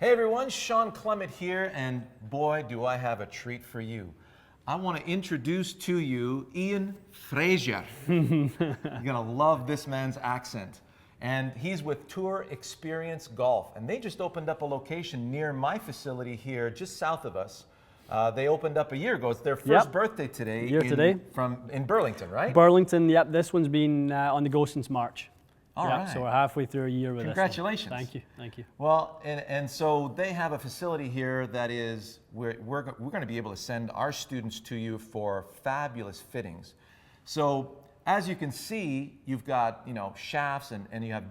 Hey everyone, Shawn Clement here, and boy, do I have a treat for you. I want to introduce to you Ian Frazier. You're gonna love this man's accent. And he's with Tour Experience Golf, and they just opened up a location near my facility here, just south of us. They opened up a year ago. It's their first birthday today. In Burlington, right? Burlington, yep. This one's been on the go since March. All right. So we're halfway through a year with Congratulations. this one. Thank you, thank you. Well, and so they have a facility here that is, we're going to be able to send our students to you for fabulous fittings. So as you can see, you've got, shafts and you have,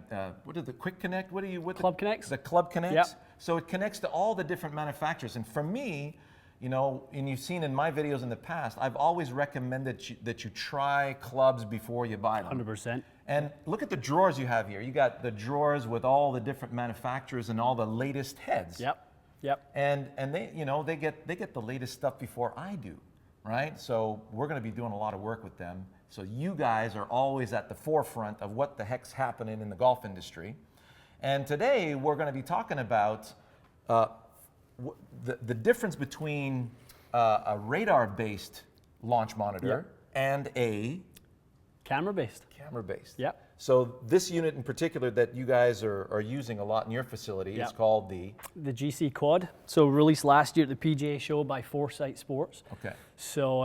what is the Quick Connect? Club Connects. The Club Connects. Yep. So it connects to all the different manufacturers. And for me, and you've seen in my videos in the past, I've always recommended that you try clubs before you buy them. 100%. And look at the drawers you have here. You got the drawers with all the different manufacturers and all the latest heads. Yep. And they get the latest stuff before I do, right? So we're going to be doing a lot of work with them. So you guys are always at the forefront of what the heck's happening in the golf industry. And today we're going to be talking about the difference between a radar-based launch monitor and a camera-based. Camera-based. Yep. So this unit in particular that you guys are using a lot in your facility is called the GCQUAD. So released last year at the PGA show by Foresight Sports. Okay. So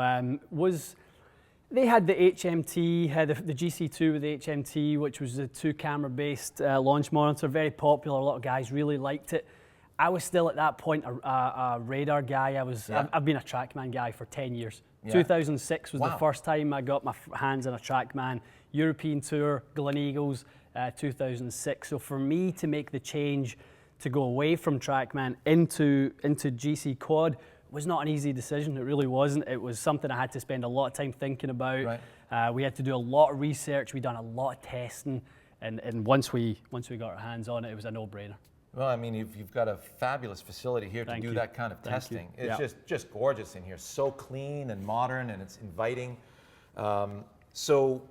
they had the HMT, had the GC2 with the HMT, which was the 2 camera-based launch monitor, very popular. A lot of guys really liked it. I was still at that point a radar guy. I've been a TrackMan guy for 10 years. Yeah. 2006 was the first time I got my hands on a TrackMan. European Tour, Gleneagles, 2006. So for me to make the change to go away from TrackMan into GCQUAD was not an easy decision. It really wasn't. It was something I had to spend a lot of time thinking about. Right. We had to do a lot of research. We done a lot of testing, and once we got our hands on it, it was a no-brainer. Well, I mean, you've got a fabulous facility here to do that kind of testing. It's just gorgeous in here. So clean and modern, and it's inviting. So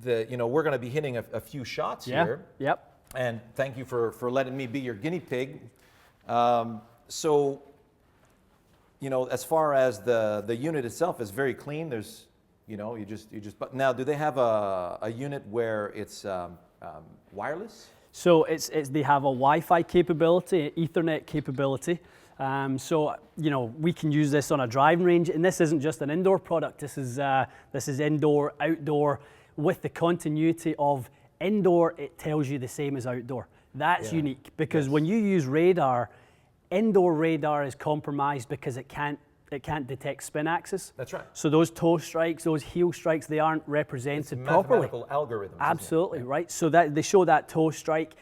we're going to be hitting a few shots here. Yep. And thank you for letting me be your guinea pig. So as far as the unit itself is very clean. There's, but now, do they have a unit where it's wireless? So they have a Wi-Fi capability, Ethernet capability. So we can use this on a driving range, and this isn't just an indoor product. This is indoor, outdoor, with the continuity of indoor. It tells you the same as outdoor. That's unique because when you use radar, indoor radar is compromised because it can't detect spin axis. That's right. So those toe strikes, those heel strikes, they aren't represented properly. Mathematical algorithms. Absolutely, right? So that they show that toe strike,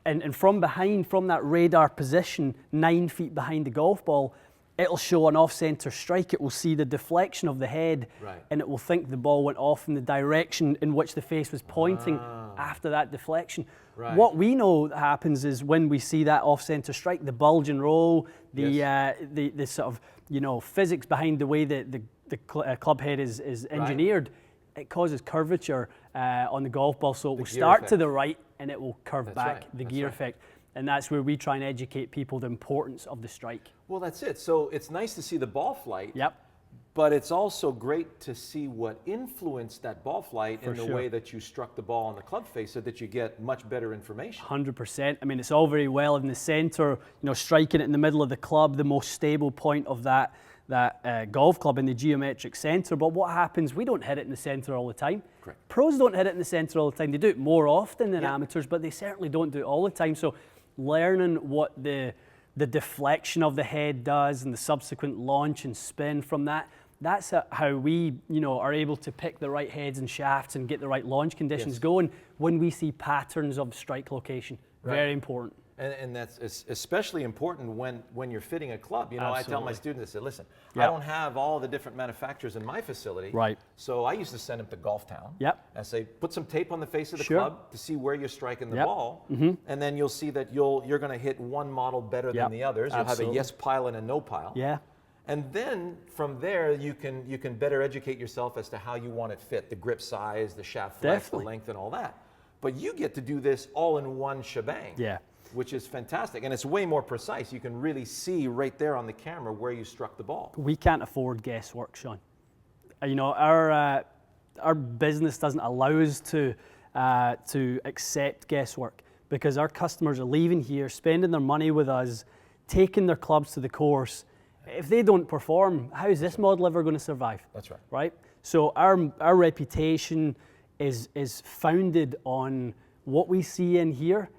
and from that radar position, 9 feet behind the golf ball, it'll show an off-center strike. It will see the deflection of the head, and it will think the ball went off in the direction in which the face was pointing after that deflection. Right. What we know that happens is when we see that off-center strike, the bulge and roll, the sort of physics behind the way that the club head is engineered, it causes curvature on the golf ball. So it will start to the right and it will curve back, the gear effect. And that's where we try and educate people the importance of the strike. Well, that's it. So it's nice to see the ball flight. Yep. But it's also great to see what influenced that ball flight in the way that you struck the ball on the club face so that you get much better information. 100%. I mean, it's all very well in the center, striking it in the middle of the club, the most stable point of that golf club in the geometric center. But what happens, we don't hit it in the center all the time. Correct. Pros don't hit it in the center all the time. They do it more often than amateurs, but they certainly don't do it all the time. So learning what the deflection of the head does and the subsequent launch and spin from that's how we, are able to pick the right heads and shafts and get the right launch conditions going when we see patterns of strike location. Very important. And that's especially important when you're fitting a club. I tell my students, I say, listen, I don't have all the different manufacturers in my facility. Right. So I used to send them to Golf Town. Yep. And say, put some tape on the face of the club to see where you're striking the ball. And then you'll see that you're going to hit one model better than the others. You'll have a yes pile and a no pile. Yeah. And then from there, you can better educate yourself as to how you want it fit, the grip size, the shaft flex, the length, and all that. But you get to do this all in one shebang. Yeah. which is fantastic. And it's way more precise. You can really see right there on the camera where you struck the ball. We can't afford guesswork, Shawn. You know, our business doesn't allow us to accept guesswork, because our customers are leaving here, spending their money with us, taking their clubs to the course. If they don't perform, how is this model ever going to survive? That's right. Right? So our reputation is founded on what we see in here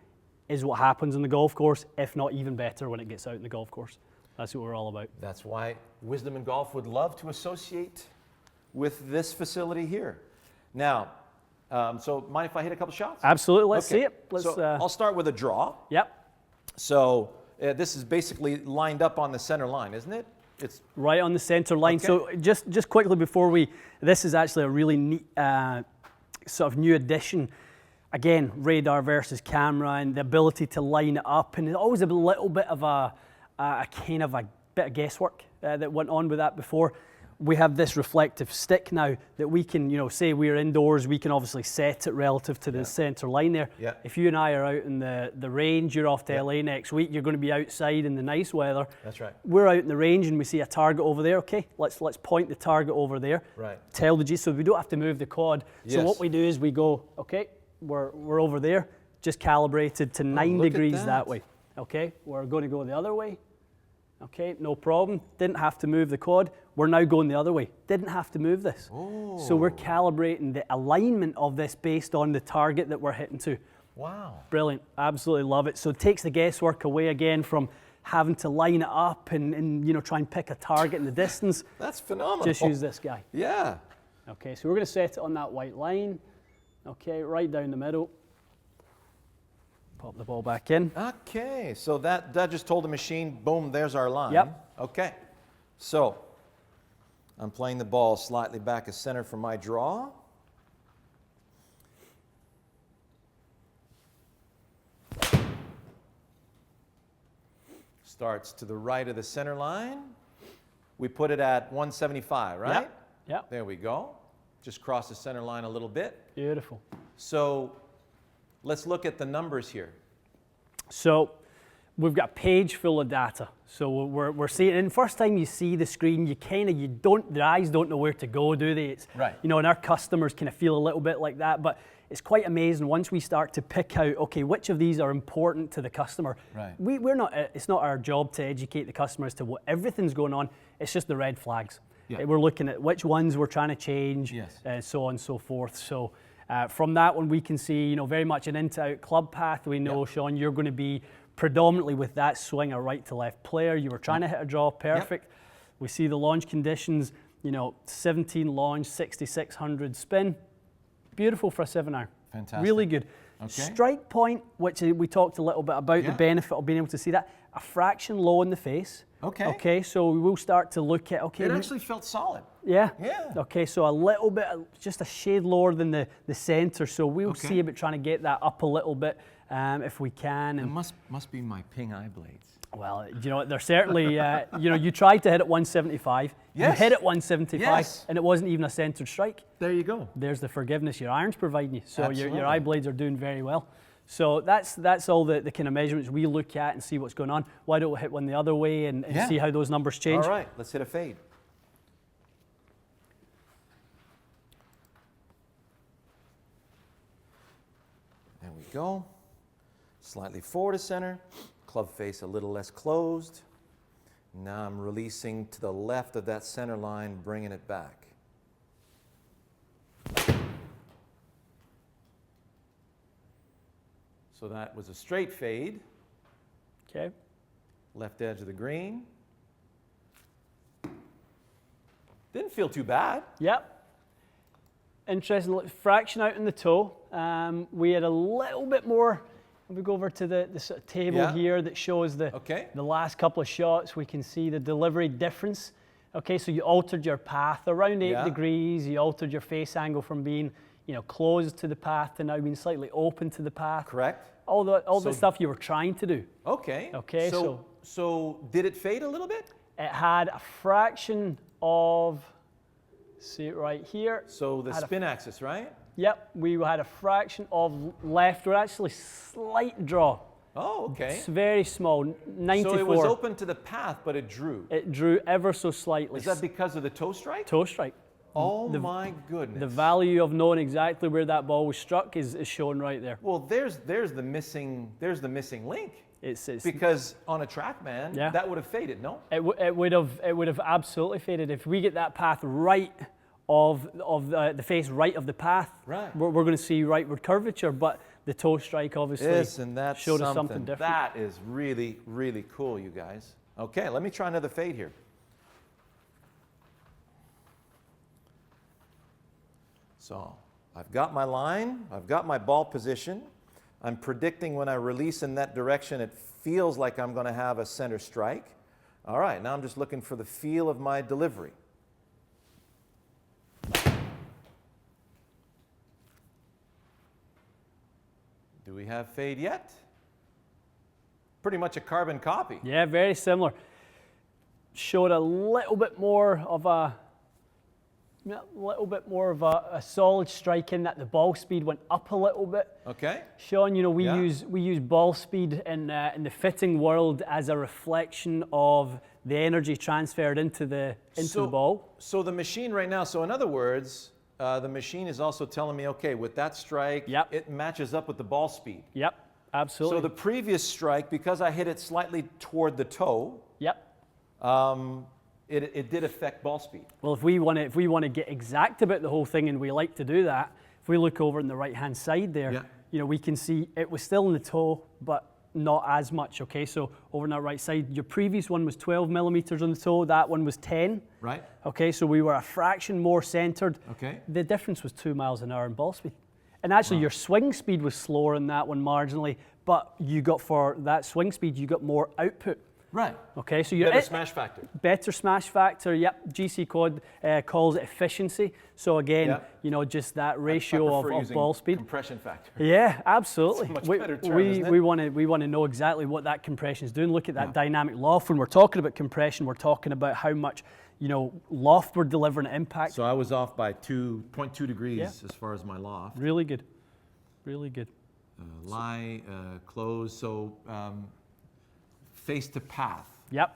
is what happens on the golf course, if not even better when it gets out in the golf course. That's what we're all about. That's why Wisdom in Golf would love to associate with this facility here. Now, so mind if I hit a couple shots? Absolutely. Let's Okay. see it. Let's. So I'll start with a draw. Yep. So this is basically lined up on the center line, isn't it? It's right on the center line. Okay. So just quickly before this is actually a really neat sort of new addition. Again, radar versus camera and the ability to line it up, and there's always a little bit of a kind of a bit of guesswork that went on with that before. We have this reflective stick now that we can, you know, say we're indoors, we can obviously set it relative to the center line there. Yeah. If you and I are out in the range, you're off to LA next week, you're going to be outside in the nice weather. That's right. We're out in the range and we see a target over there. Okay, let's point the target over there. Right. Tell the G, so we don't have to move the quad. So Yes. what we do is we go, okay, we're over there, just calibrated to 9 look at degrees that. way. Okay, we're going to go the other way. Okay, no problem. Didn't have to move the quad. We're now going the other way. Didn't have to move this. Oh. So we're calibrating the alignment of this based on the target that we're hitting to. Wow. Brilliant. Absolutely love it. So it takes the guesswork away again from having to line it up and you know, try and pick a target in the distance. That's phenomenal. Just use this guy. Yeah. Okay, so we're going to set it on that white line. Okay, right down the middle. Pop the ball back in. Okay, so that just told the machine, boom, there's our line. Yep. Okay, so I'm playing the ball slightly back of center for my draw. Starts to the right of the center line. We put it at 175, right? Yep. Yep. There we go. Just cross the center line a little bit. Beautiful. So let's look at the numbers here. So we've got a page full of data. So we're seeing, and first time you see the screen, their eyes don't know where to go, do they? It's, Right. You know, and our customers kind of feel a little bit like that, but it's quite amazing once we start to pick out, okay, which of these are important to the customer. Right. We're not, it's not our job to educate the customer as to what everything's going on. It's just the red flags. Yeah. We're looking at which ones we're trying to change, Yes. so on and so forth. So from that one, we can see, you know, very much an in-to-out club path. We know, Shawn, you're going to be predominantly with that swing a right to left player. You were trying to hit a draw perfect. We see the launch conditions, you know, 17 launch, 6,600 spin. Beautiful for a 7-iron. Fantastic. Really good. Okay. Strike point, which we talked a little bit about, the benefit of being able to see that. A fraction low in the face. Okay. Okay, so we will start to look at, okay. It actually felt solid. Yeah. Yeah. Okay, so a little bit, just a shade lower than the center. So we'll see about trying to get that up a little bit if we can. It And must be my ping eye blades. well, you know, they're certainly, you know, you tried to hit it 175. Yes. You hit it 175, Yes. and it wasn't even a centered strike. There you go. There's the forgiveness your iron's providing you. So Absolutely. your eye blades are doing very well. So that's all the kind of measurements we look at and see what's going on. Why don't we hit one the other way and see how those numbers change? All right, let's hit a fade. There we go. Slightly forward to center. Club face a little less closed. Now I'm releasing to the left of that center line, bringing it back. So that was a straight fade. Okay. Left edge of the green. Didn't feel too bad. Yep. Interesting. Fraction out in the toe. We had a little bit more. If we go over to the sort of table here that shows the last couple of shots, we can see the delivery difference. Okay, so you altered your path around 8 degrees. You altered your face angle from being, you know, closed to the path to now being slightly open to the path. Correct. All the stuff you were trying to do. Okay. Okay, So did it fade a little bit? It had a fraction of, see it right here. So the spin axis, right? Yep, we had a fraction of left, or actually slight draw. Oh, okay. It's very small, 94. So it was open to the path, but it drew. It drew ever so slightly. Is that because of the toe strike? Toe strike. Oh my goodness. The value of knowing exactly where that ball was struck is shown right there. Well, there's the missing link. It's Because on a TrackMan, Yeah. that would have faded, no? It would have absolutely faded if we get that path right of the face right of the path. Right. We're going to see rightward curvature, but the toe strike obviously Isn't that showed us something different. That is really, really cool, you guys. Okay, let me try another fade here. So I've got my line, I've got my ball position. I'm predicting when I release in that direction, it feels like I'm going to have a center strike. All right, now I'm just looking for the feel of my delivery. Do we have fade yet? Pretty much a carbon copy. Yeah, very similar. Showed a little bit more of a solid strike in that the ball speed went up a little bit. Okay. Shawn, you know, we Yeah. use ball speed in the fitting world as a reflection of the energy transferred into the ball. So the machine right now, so in other words, the machine is also telling me, okay, with that strike, Yep. it matches up with the ball speed. Yep, absolutely. So the previous strike, because I hit it slightly toward the toe, Yep. it did affect ball speed. Well, if we want to get exact about the whole thing, and we like to do that, if we look over on the right-hand side there, Yeah. you know, we can see it was still in the toe, but not as much. Okay, so over on that right side, your previous one was 12 millimeters on the toe. That one was 10. Right. Okay, so we were a fraction more centered. Okay. The difference was 2 miles an hour in ball speed. And actually, your swing speed was slower in that one marginally, but you got, for that swing speed, you got more output. Right. Okay, so you're Better smash factor. better smash factor. Yep, GCQUAD calls it efficiency. So again, Yep. you know, just that I ratio prefer of using ball speed. compression factor. Yeah, absolutely. It's a much we, better term, we, isn't it? we want to know exactly what that compression is doing. Look at that Yeah. dynamic loft. When we're talking about compression, we're talking about how much, you know, loft we're delivering at impact. So I was off by 2.2 degrees Yeah. as far as my loft. Really good, really good. Lie, close, so face to path. Yep.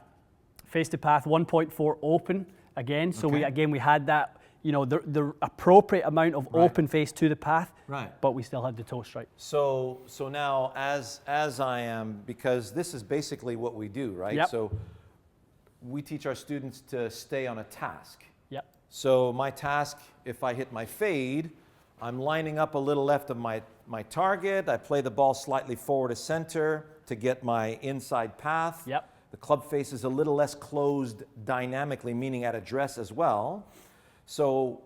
Face to path 1.4 open again. So Okay. we had that, you know, the appropriate amount of Right. open face to the path. Right. But we still had the toe strike. So now as I am, because this is basically what we do, right? Yep. So we teach our students to stay on a task. Yep. So my task, if I hit my fade, I'm lining up a little left of my target. I play the ball slightly forward to center to get my inside path. Yep. The club face is a little less closed dynamically, meaning at address as well. So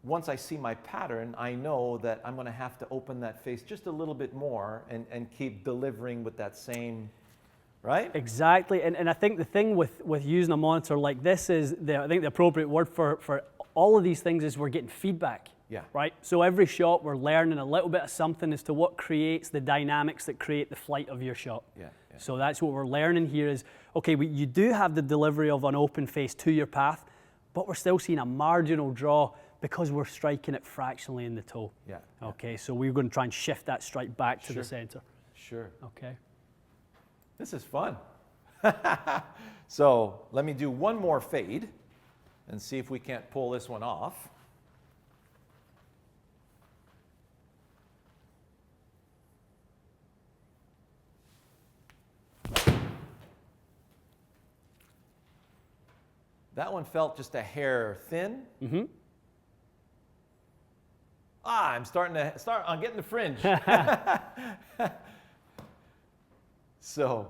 once I see my pattern, I know that I'm going to have to open that face just a little bit more and keep delivering with that same, right? Exactly. And I think the thing with using a monitor like this is, I think the appropriate word for all of these things is we're getting feedback. Yeah. Right? So every shot we're learning a little bit of something as to what creates the dynamics that create the flight of your shot. Yeah. So that's what we're learning here is, okay, you do have the delivery of an open face to your path, but we're still seeing a marginal draw because we're striking it fractionally in the toe. Yeah. Okay, so we're going to try and shift that strike back to Sure. the center. Sure. Okay. This is fun. So let me do one more fade and see if we can't pull this one off. That one felt just a hair thin. Mm-hmm. I'm getting the fringe. So,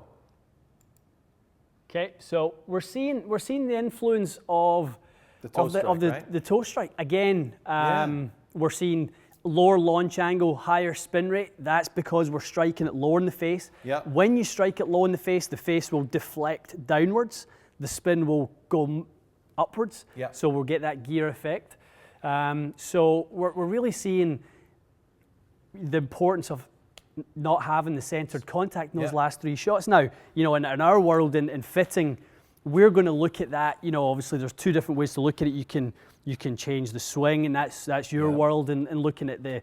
Okay, so we're seeing the influence of The toe strike, right? the toe strike again. Yeah. We're seeing lower launch angle, higher spin rate. That's because we're striking it lower in the face. Yep. When you strike it low in the face will deflect downwards. The spin will go upwards. Yep. So we'll get that gear effect. So we're really seeing the importance of not having the centered contact in those Yeah. last three shots. Now, you know, in our world in fitting, we're going to look at that. You know, obviously there's two different ways to look at it. You can change the swing, and that's your Yeah. world, and looking at the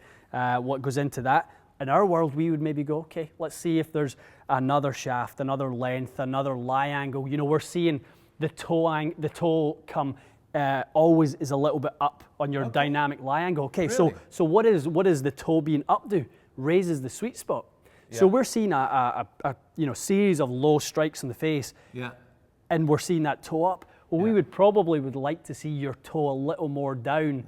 what goes into that. in our world, we would maybe go, okay, let's see if there's another shaft, another length, another lie angle. You know, we're seeing the toe come always is a little bit up on your dynamic lie angle. Okay, Really? so what is the toe being up do? Raises the sweet spot. So we're seeing a series of low strikes in the face, and we're seeing that toe up. Well, we would like to see your toe a little more down,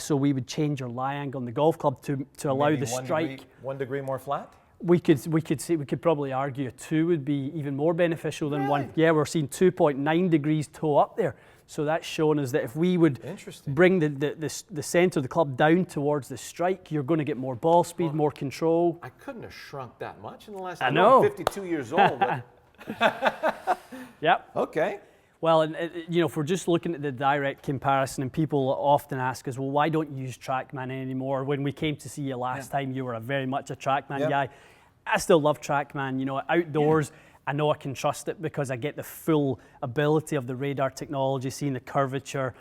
so we would change your lie angle on the golf club to allow Maybe the strike. 1 degree more flat? We could probably argue a 2 would be even more beneficial than 1. Yeah, we're seeing 2.9 degrees toe up there. So that's showing us that if we would bring the center of the club down towards the strike, you're going to get more ball speed, more control. I couldn't have shrunk that much in the last. I know. I'm 52 years old. But Yep. okay. Well, and if we're just looking at the direct comparison, and people often ask us, well, why don't you use TrackMan anymore? When we came to see you last time, you were very much a TrackMan guy. I still love TrackMan. You know, outdoors, I know I can trust it because I get the full ability of the radar technology, seeing the curvature.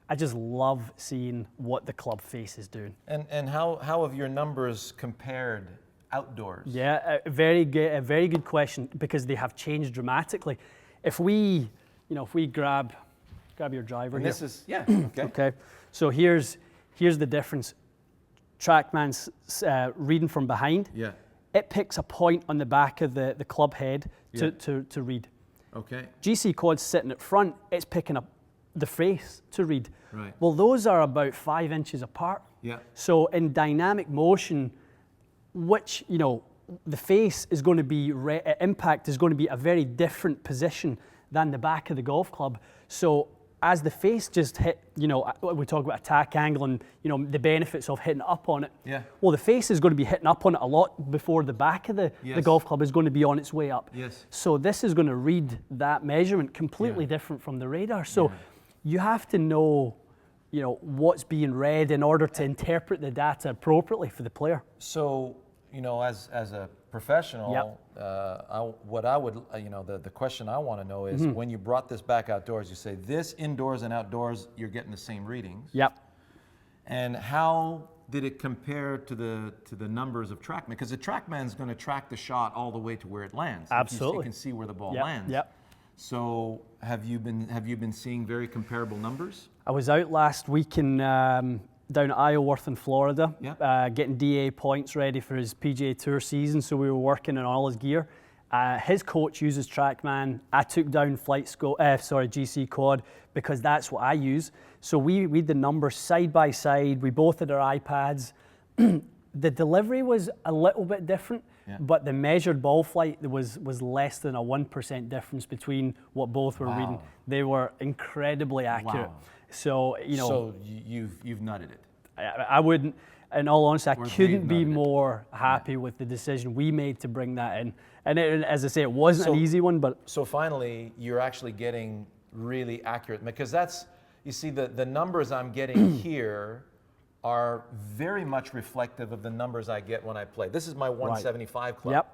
I just love seeing what the club face is doing. And how have your numbers compared outdoors? Yeah, a very good question, because they have changed dramatically. If we grab your driver And here. this is okay. Okay, so here's the difference. TrackMan's reading from behind. It picks a point on the back of the club head to read. Okay. GCQUAD's sitting at front, it's picking up the face to read. Right. Well, those are about 5 inches apart. So in dynamic motion, which, the face is going to be, impact is going to be a very different position than the back of the golf club. So as the face just hit, we talk about attack angle and, the benefits of hitting up on it. Well, the face is going to be hitting up on it a lot before the back of the golf club is going to be on its way up. So this is going to read that measurement completely different from the radar. So you have to know, what's being read in order to interpret the data appropriately for the player. So, as a professional, the question I want to know is, when you brought this back outdoors, you say this indoors and outdoors, you're getting the same readings. And how did it compare to the numbers of TrackMan? Because the TrackMan's going to track the shot all the way to where it lands. Absolutely. You can see where the ball lands. So have you been seeing very comparable numbers? I was out last week in down at Isleworth in Florida, getting DA points ready for his PGA Tour season. So we were working on all his gear. His coach uses TrackMan. I took down GCQUAD because that's what I use. So we had the numbers side by side. We both had our iPads. The delivery was a little bit different, but the measured ball flight was less than a 1% difference between what both were reading. They were incredibly accurate. So So you've nutted it. I wouldn't. In all honesty, I couldn't be more happy with the decision we made to bring that in. And as I say, it wasn't an easy one, but so finally, you're actually getting really accurate, because you see, the numbers I'm getting here are very much reflective of the numbers I get when I play. This is my 175 club.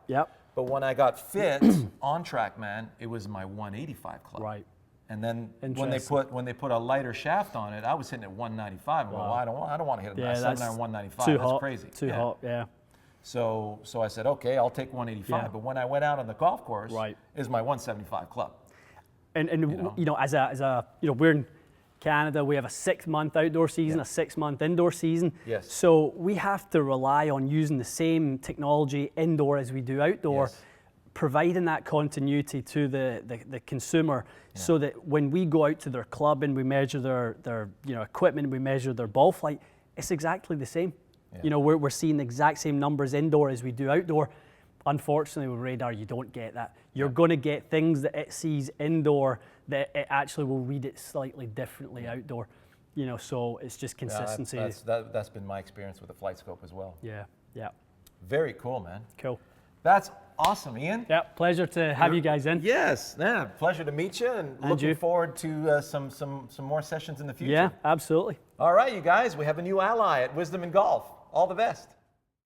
But when I got fit on TrackMan, it was my 185 club. And then when they put a lighter shaft on it, I was hitting at 195. I'm going, well, I don't want to hit a 7-iron 195. That's crazy. Too hot. So I said, okay, I'll take 185. But when I went out on the golf course, is my 175 club. And as a we're in Canada, we have a 6-month outdoor season, a 6-month indoor season. So we have to rely on using the same technology indoor as we do outdoor, providing that continuity to the consumer, so that when we go out to their club and we measure their equipment, we measure their ball flight, it's exactly the same. We're seeing the exact same numbers indoor as we do outdoor. Unfortunately, with radar, you don't get that. You're going to get things that it sees indoor that it actually will read it slightly differently outdoor. So it's just consistency. That's been my experience with the flight scope as well. Very cool, man. Cool. That's awesome, Ian. Pleasure to have you guys in. Yes, pleasure to meet you, and looking forward to some more sessions in the future. Yeah, absolutely. All right, you guys, we have a new ally at Wisdom in Golf. All the best.